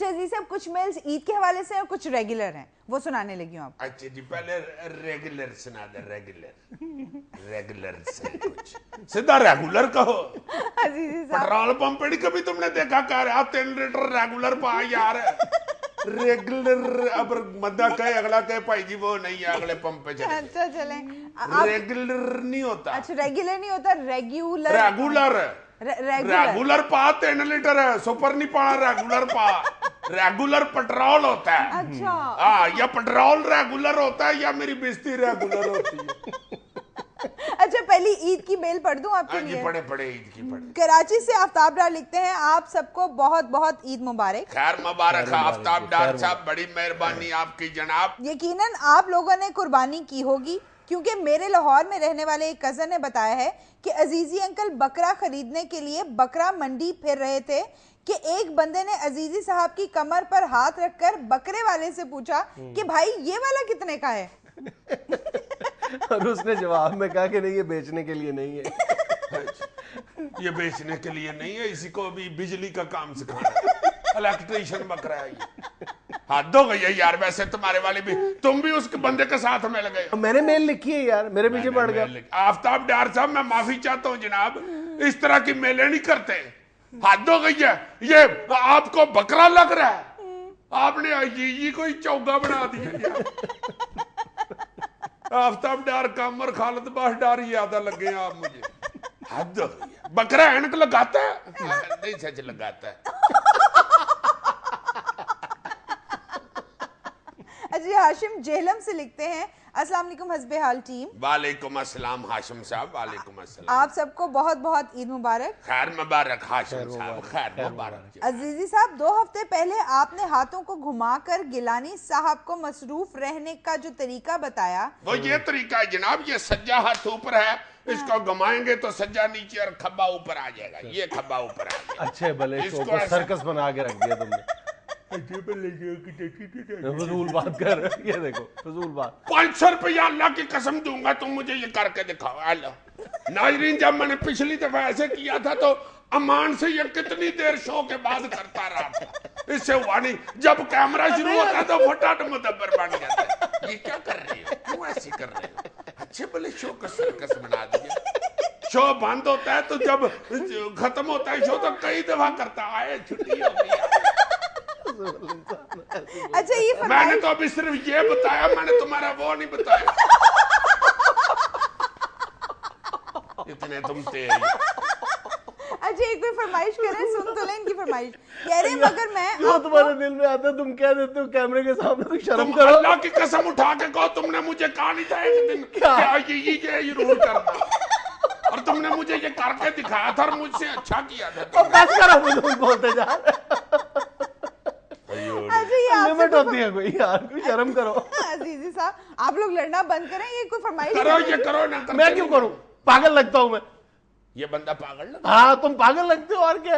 अच्छा जी साहब, कुछ मेल्स ईद के हवाले से और कुछ रेगुलर हैं, वो सुनाने लगी हूँ आप। अच्छा जी, पहले रेगुलर सुना दे। रेगुलर से कुछ सीधा रेगुलर कहो। अजीजी साहब, पेट्रोल पंप पे कभी तुमने देखा कह रहा 3 लीटर रेगुलर पा यार। रेगुलर अब मद्दा कहे अगला कहे भाई जी वो नहीं है, अगले पंप पे चले। अच्छा चले। रेगुलर नहीं होता। अच्छा रेगुलर नहीं होता, रेगुलर। रेगुलर पा 3 लीटर है, सुपर नहीं पाना, रेगुलर पा। रेगुलर पेट्रोल होता है। अच्छा हाँ, या पेट्रोल रेगुलर होता है या मेरी बेइज्जती रेगुलर होती है। अच्छा पहली ईद की मेल पढ़ दूं आपके लिए? पढ़े ईद की पढ़े। कराची से आफ्ताब डार लिखते हैं, आप सबको बहुत बहुत ईद मुबारक। खैर मुबारक आफ्ताब डार साहब, बड़ी मेहरबानी आपकी जनाब। यकीनन आप लोगों ने कुर्बानी की होगी, क्योंकि मेरे लाहौर में रहने वाले एक कजन ने बताया है कि अजीजी अंकल बकरा खरीदने के लिए बकरा मंडी फिर रहे थे कि एक बंदे ने अजीजी साहब की कमर पर हाथ रखकर बकरे वाले से पूछा कि भाई ये वाला कितने का है? और उसने जवाब में कहा कि नहीं ये बेचने के लिए नहीं है। ये बेचने के लिए नहीं है, इसी को अभी बिजली का काम सिखाना है। इलेक्ट्रीशियन बकरा है ये। हद हो गई है यार, वैसे तुम्हारे वाले भी, तुम भी उस बंदे के साथ मिल गए। मैंने मेल लिखी है यार, मेरे पीछे पड़ गया। आफ्ताब डार साहब मैं माफी चाहता हूँ जनाब, इस तरह की मेलें नहीं करते। हद हो गई है, ये आपको बकरा लग रहा है, आपने ये कोई चौगा बना दिया यार। आफ्ताब डार कम और खालिद बाश डार याद लगे आप मुझे। हद हो गई है। बकरा ऐनक लगाता है? नहीं सच लगाता है। अजी हाशिम जेहलम से लिखते हैं, अस्सलाम वालेकुम हस्बे हाल टीम। वालेकुम अस्सलाम हाशिम साहब, वालेकुम अस्सलाम। आप सबको बहुत बहुत ईद मुबारक। खैर मुबारक हाशिम साहब, खैर मुबारक। अजीजी साहब, 2 हफ्ते पहले आपने हाथों को घुमाकर गिलानी साहब को मसरूफ रहने का जो तरीका बताया, वो ये तरीका है जनाब, ये सज्जा हाथ ऊपर है, इसको घुमाएंगे तो सज्जा नीचे और खब्बा ऊपर आ जाएगा। ये खब्बा ऊपर आ गया। अच्छे भले शो को सर्कस बना के रख दिया तुमने। फजूल बात कर, ये देखो फजूल बात। 500 रुपया अल्लाह की कसम दूंगा तुम मुझे ये करके दिखाओ। नाजरीन, जब मैंने पिछली दफा ऐसे किया था तो अमान से ये कितनी देर शो के बाद करता रहा था, इससे हुआ नहीं। जब कैमरा शुरू होता है तो फटाफट मुदब्बर बन जाता है। ये क्या कर रहे हो, क्यों ऐसे कर रहे हो? अच्छे भले शो का सर्कस बना दिया। शो बंद होता है तो जब खत्म होता है शो तो कई दफा करता है, छुट्टी हो गई। अच्छा ये मैंने तो अभी सिर्फ ये बताया, मैंने तुम्हारा वो नहीं बताया। इतने तुम तेज। अच्छा एक कोई फरमाइश करें, सुन तो लें इनकी फरमाइश। कह रहे मगर मैं जो तुम्हारे दिल में आता तुम कह देते हो कैमरे के सामने, तो शर्म करो। अल्लाह की कसम उठा के कहो, तुमने मुझे कहा नहीं था एक दिन क्या ये रूल करना, और तुमने मुझे ये करके दिखाया था और मुझसे अच्छा किया था। बस करो, मुझे बोलते जा। लिमिट होती है कोई यार, कोई शर्म करो। अजीजी साहब, आप लोग लड़ना बंद करें, ये कोई फरमाइश करो, ये करो ना। मैं क्यों करूं? पागल लगता हूं मैं? ये बंदा पागल लगता? हाँ तुम पागल लगते हो और क्या।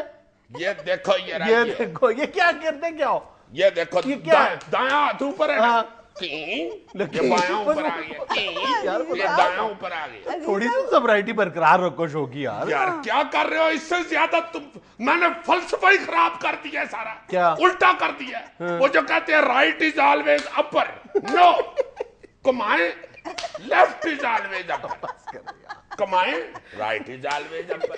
ये देखो, ये देखो, ये क्या करते क्या हो? ये देखो, ये क्या दायां हाथ ऊपर है। हाँ। ये बायां ऊपर आ गया, ये दायां ऊपर आ गया। थोड़ी सी सबराइटी बरकरार रखो शो की यार। यार क्या कर रहे हो? इससे ज्यादा तुम, मैंने फलसफा ही खराब कर दिया है सारा। क्या उल्टा कर दिया है। वो जो कहते हैं right is always upper, no, कमाए लेफ्ट इज ऑलवेज अपर, कमाए right is always upper.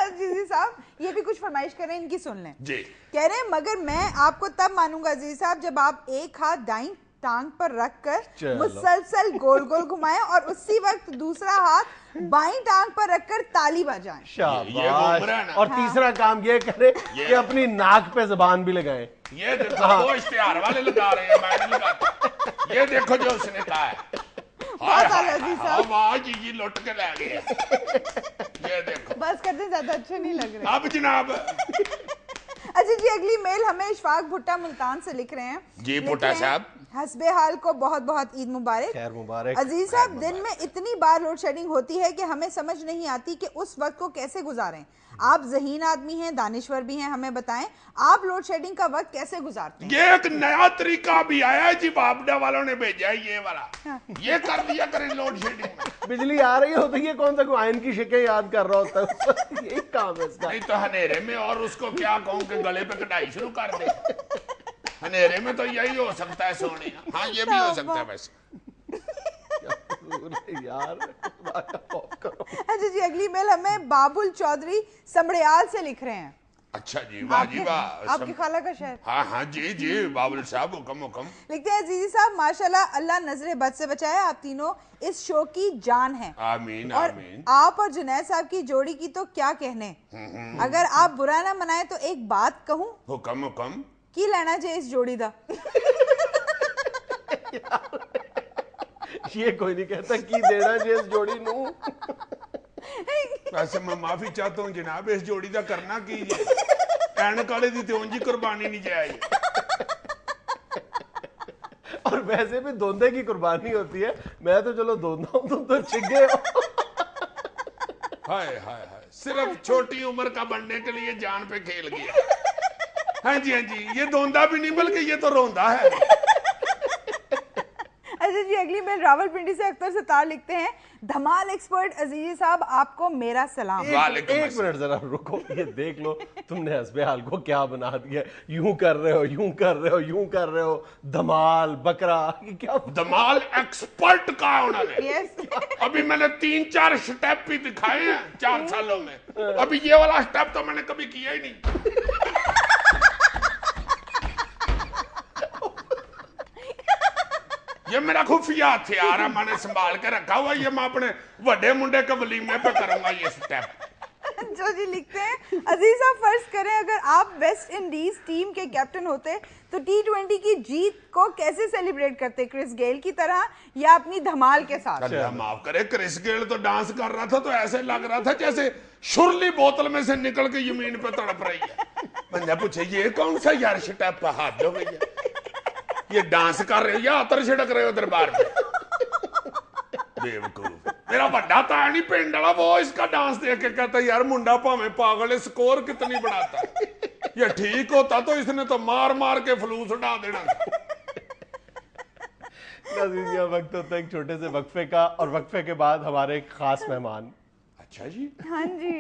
Azizi साहब, ये भी कुछ फरमाइश करें, इनकी सुन लें जी। कह रहे हैं मगर मैं आपको तब मानूंगा अजीज साहब जब आप एक हाथ दाईं टांग पर रखकर मुसलसल गोल गोल घुमाएं और उसी वक्त दूसरा हाथ बाईं टांग पर रखकर ताली बजाएं। शाबाश। और तीसरा काम ये करे कि अपनी नाक पे जुबान भी लगाएं। ये देखो, वो इश्तिहार वाले लगा रहे हैं, मैं नहीं लगाता। ये देखो जो उसने कहा है, ये लुट के ले गए। ये देखो, बस करते, ज्यादा अच्छे नहीं लग रहे अब जनाब। अच्छा जी, अगली मेल हमें इशफाक भुट्टा मुल्तान से लिख रहे हैं। जी भुट्टा साहब। हस्बे हाल को बहुत बहुत ईद मुबारक। खैर मुबारक। अजीज साहब, दिन में इतनी बार लोड शेडिंग होती है कि हमें समझ नहीं आती कि उस वक्त को कैसे गुजारें। आप ज़हीन आदमी हैं, दानिश्वर भी हैं, हमें बताएं आप लोड शेडिंग का वक्त कैसे गुजारते हैं? ये एक नया तरीका भी आया है जी, बापडा वालों ने भेजा है ये वाला। ये कर दिया करें लोड शेडिंग में। बिजली आ रही होती है, कौन सा कोई आयन की शिकें याद कर रहा होता है। यही काम है इसका। नहीं तो हनेरे में और उसको क्या कहूँ कि गले पे कटाई शुरू कर दे। हनेरे में तो यही हो सकता है सोने। हाँ ये भी हो सकता है वैसे। यार करो। अच्छा जी, अगली मेल हमें बाबुल चौधरी समड़ियाल से लिख रहे हैं। अच्छा जी, वाह जी वाह। आपकी खाला का शहर। हाँ हाँ जी जी, बाबुल साहब हुक्म हुक्म। लिखते हैं अजीजी साहब, माशाल्लाह अल्लाह नजरे बद से बचाए, आप तीनों इस शो की जान हैं। आमीन और आमीन। आप और जुनैद साहब की जोड़ी की तो क्या कहने। अगर आप बुरा ना मनाए तो एक बात कहूं, हुक्म हुक्म। की लेना चाहिए इस जोड़ी दा। ये कोई नहीं कहता की देना चाहिए इस जोड़ी नू। वैसे मैं माफी चाहता हूँ जनाब, इस जोड़ी का करना की ऐनक वाले दी ते उंज ही कुर्बानी नहीं जाए। और वैसे भी धोंदे की कुर्बानी होती है, मैं तो चलो धोंदा हूँ, तुम तो चिगे हो। हाय हाय हाय, सिर्फ छोटी उम्र का बनने के लिए जान पे खेल गया। हाँ जी, ये धोंदा भी नहीं बल्कि ये तो रोंदा है। अच्छा जी, अगली मेल रावलपिंडी से अख्तर सत्तार लिखते हैं, धमाल एक्सपर्ट अजीजी साहब आपको मेरा सलाम। एक मिनट जरा रुको, ये देख लो तुमने हस्बे हाल को क्या बना दिया। यूं कर रहे हो, यूं कर रहे हो, यूं कर रहे हो, धमाल बकरा, ये क्या धमाल एक्सपर्ट का उन्होंने। यस। अभी मैंने 3-4 स्टेप भी दिखाए हैं 4 सालों में। अभी ये वाला स्टेप तो मैंने कभी किया ही नहीं। ये मेरा खुफिया हथियार है, मैंने संभाल के रखा हुआ। ये मैं अपने बड़े मुंडे के वलीमे पे करूंगा ये स्टेप। जो जी लिखते हैं, अजीज साहब फर्ज करें अगर आप वेस्ट इंडीज टीम के कैप्टन होते तो T20 की जीत को कैसे सेलिब्रेट करते, क्रिस गेल की तरह या अपनी धमाल के साथ? अल्लाह माफ करे, क्रिस गेल तो डांस कर रहा था तो ऐसे लग रहा था जैसे शुरली बोतल में से निकल के जमीन पे तड़प रही है। बंदा पूछे ये कौन सा यार स्टेप, हाथ हो गई है, ये डांस कर रहे हो या अतर छिड़क रहे हो दरबार में? बेवकूफ। मेरा बड़ा ताया नहीं पिंड वाला, वो इसका डांस देख के कहता यार मुंडा भावे पागल है, स्कोर कितनी बनाता है। ये ठीक होता तो इसने तो मार मार के फलूस उड़ा देना। वक्त होता है एक छोटे से वक्फे का, और वक्फे के बाद हमारे एक खास मेहमान। अच्छा जी, हाँ जी।